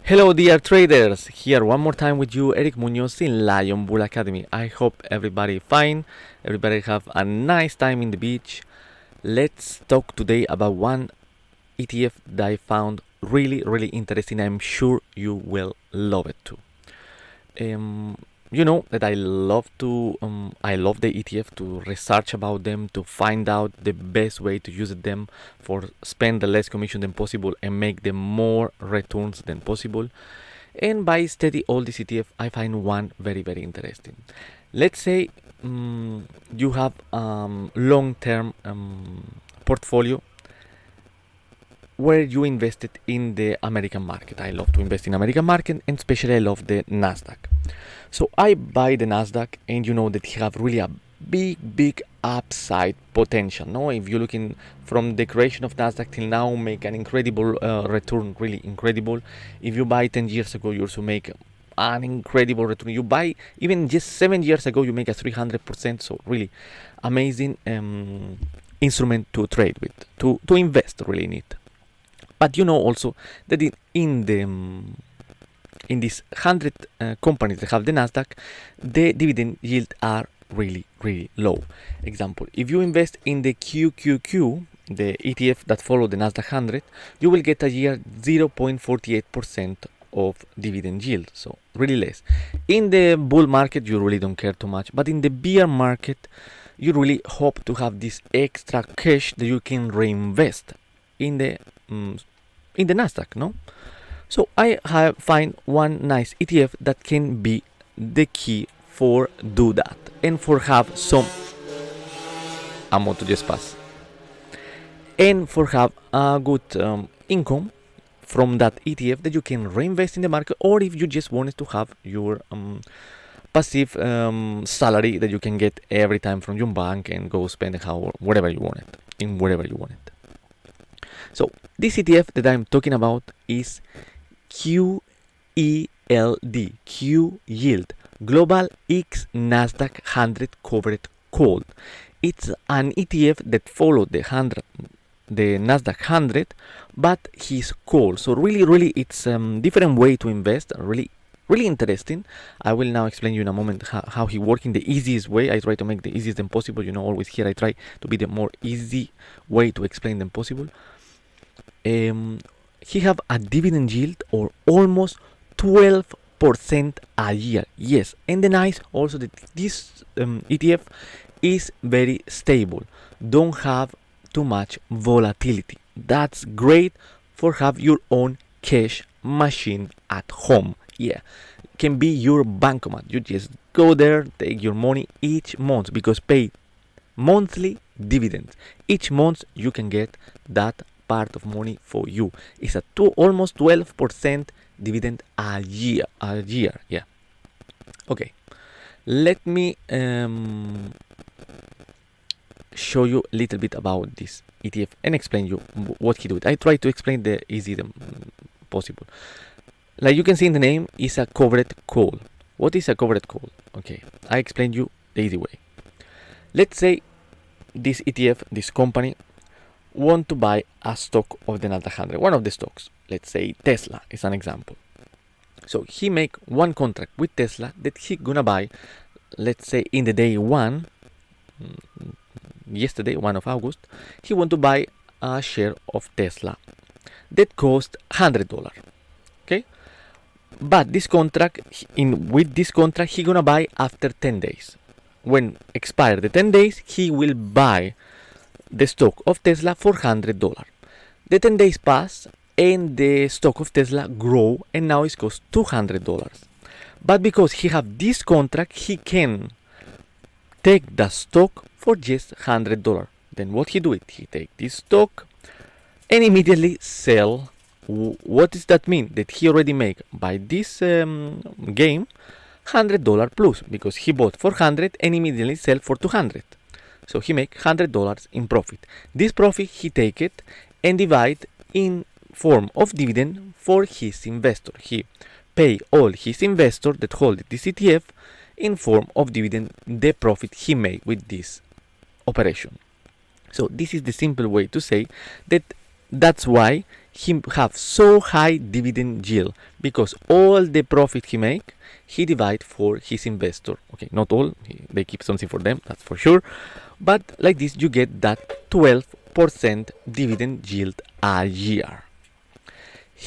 Hello dear traders, here one more time with you, Eric Munoz in Lion Bull Academy. I hope everybody fine, everybody have a nice time in the beach. Let's talk today about one ETF that I found really interesting. I'm sure you will love it too. You know that I love the ETF to research about them, to find out the best way to use them for spend the less commission than possible and make the more returns than possible. And by study all this ETF, I find one very interesting. Let's say you have long-term portfolio where you invested in the American market. I love to invest in American market, and especially I love the Nasdaq. So I buy the Nasdaq, and you know that he have really a big upside potential. No, if you're looking from the creation of Nasdaq till now, make an incredible return, really incredible. If you buy 10 years ago, you also make an incredible return. You buy even just 7 years ago, you make a 300%. So really amazing instrument to trade with, to invest really in it. But you know also that in these 100 companies that have the Nasdaq, the dividend yield are really low. Example, if you invest in the QQQ, the ETF that follow the Nasdaq 100, you will get a year 0.48% of dividend yield, so really less. In the bull market, you really don't care too much, but in the bear market, you really hope to have this extra cash that you can reinvest in the Nasdaq, no? So I find one nice ETF that can be the key for do that and for have some amount to just pass and for have a good income from that ETF that you can reinvest in the market, or if you just wanted to have your passive salary that you can get every time from your bank and go spend wherever you want it, in wherever you want it. So this ETF that I'm talking about is QYLD, QYLD, Global X Nasdaq 100 Covered Call. It's an ETF that followed the Nasdaq 100, but he's called. So really it's a different way to invest. Really interesting. I will now explain you in a moment how he works in the easiest way. I try to make the easiest than possible. You know, always here I try to be the more easy way to explain them possible. He have a dividend yield or almost 12% a year. Yes, and the nice also that this ETF is very stable, don't have too much volatility. That's great for have your own cash machine at home. Yeah, can be your bankomat. You just go there, take your money each month, because pay monthly dividends. Each month you can get that part of money for you. It's a almost 12% dividend a year. Yeah. Okay. Let me show you a little bit about this ETF and explain you what he do. I try to explain the easy possible. Like you can see in the name, is a covered call. What is a covered call? Okay, I explain you the easy way. Let's say this ETF, this company, want to buy a stock of the Nasdaq 100, one of the stocks. Let's say Tesla is an example. So he make one contract with Tesla that he gonna buy, let's say in the day one, yesterday, 1 of August, he want to buy a share of Tesla that cost $100. Okay, but this contract, with this contract, he gonna buy after 10 days. When expire the 10 days, he will buy the stock of Tesla for $100. The 10 days pass and the stock of Tesla grow and now it costs $200. But because he have this contract, he can take the stock for just $100. Then what he do it? He take this stock and immediately sell. What does that mean? That he already make by this game $100 plus, because he bought for 100 and immediately sell for 200. So he make $100 in profit. This profit he take it and divide in form of dividend for his investor. He pay all his investor that hold this ETF in form of dividend the profit he made with this operation. So this is the simple way to say that. That's why he have so high dividend yield? Because all the profit he make, he divide for his investor. Okay, not all, they keep something for them, that's for sure. But like this, you get that 12% dividend yield a year.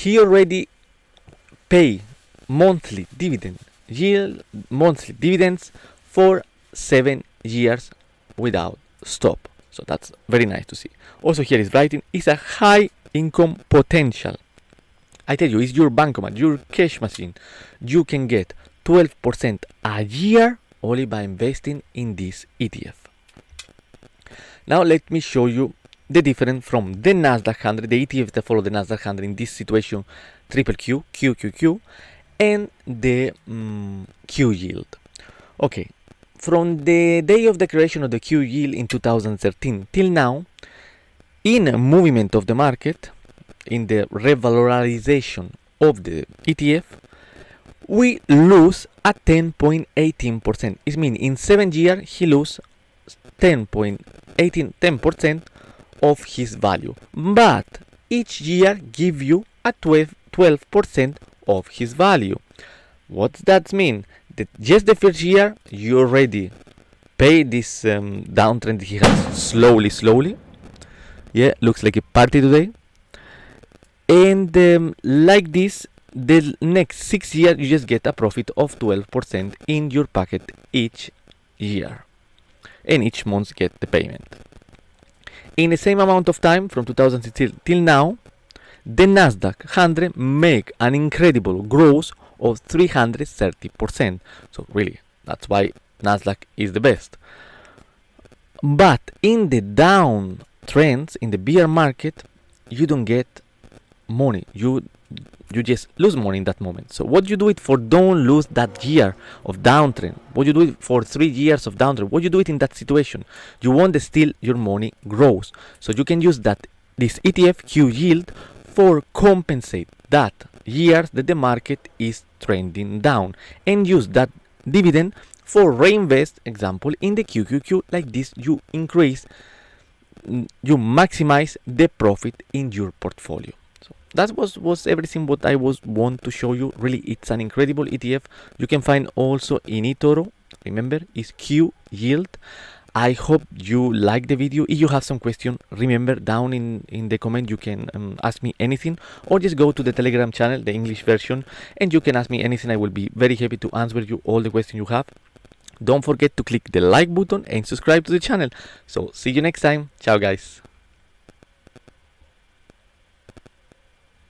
He already pay monthly dividend yield, monthly dividends for 7 years without stop. So that's very nice to see. Also here is writing, is a high income potential. I tell you, it's your bankomat, your cash machine. You can get 12% a year only by investing in this ETF. Now let me show you the difference from the Nasdaq 100, the ETFs that follow the Nasdaq 100 in this situation, triple Q, QQQ, and the QYLD. Okay, from the day of the creation of the QYLD in 2013 till now, in a movement of the market, in the revalorization of the ETF, we lose at 10.18%. It means in 7 years he lose 10% of his value. But each year give you a 12% of his value. What does that mean? That just the first year you already pay this downtrend he has slowly. Yeah, looks like a party today. And like this, the next 6 years you just get a profit of 12% in your pocket each year, and each month get the payment. In the same amount of time, from 2016 till now, the Nasdaq 100 make an incredible growth of 330%. So really, that's why Nasdaq is the best. But in the down trends, in the bear market, you don't get money. You just lose money in that moment. So what you do it for, don't lose that year of downtrend. What you do it for 3 years of downtrend. What you do it in that situation. You want to still your money grows. So you can use this ETF QYLD for compensate that years that the market is trending down, and use that dividend for reinvest, example, in the QQQ. Like this, you maximize the profit in your portfolio. So that was everything what I want to show you. Really, it's an incredible ETF. You can find also in Etoro. Remember, it's QYLD. I hope you like the video. If you have some question, remember down in the comment you can ask me anything, or just go to the Telegram channel, the English version, and you can ask me anything. I will be very happy to answer you all the questions you have. Don't forget to click the like button and subscribe to the channel. So see you next time. Ciao guys.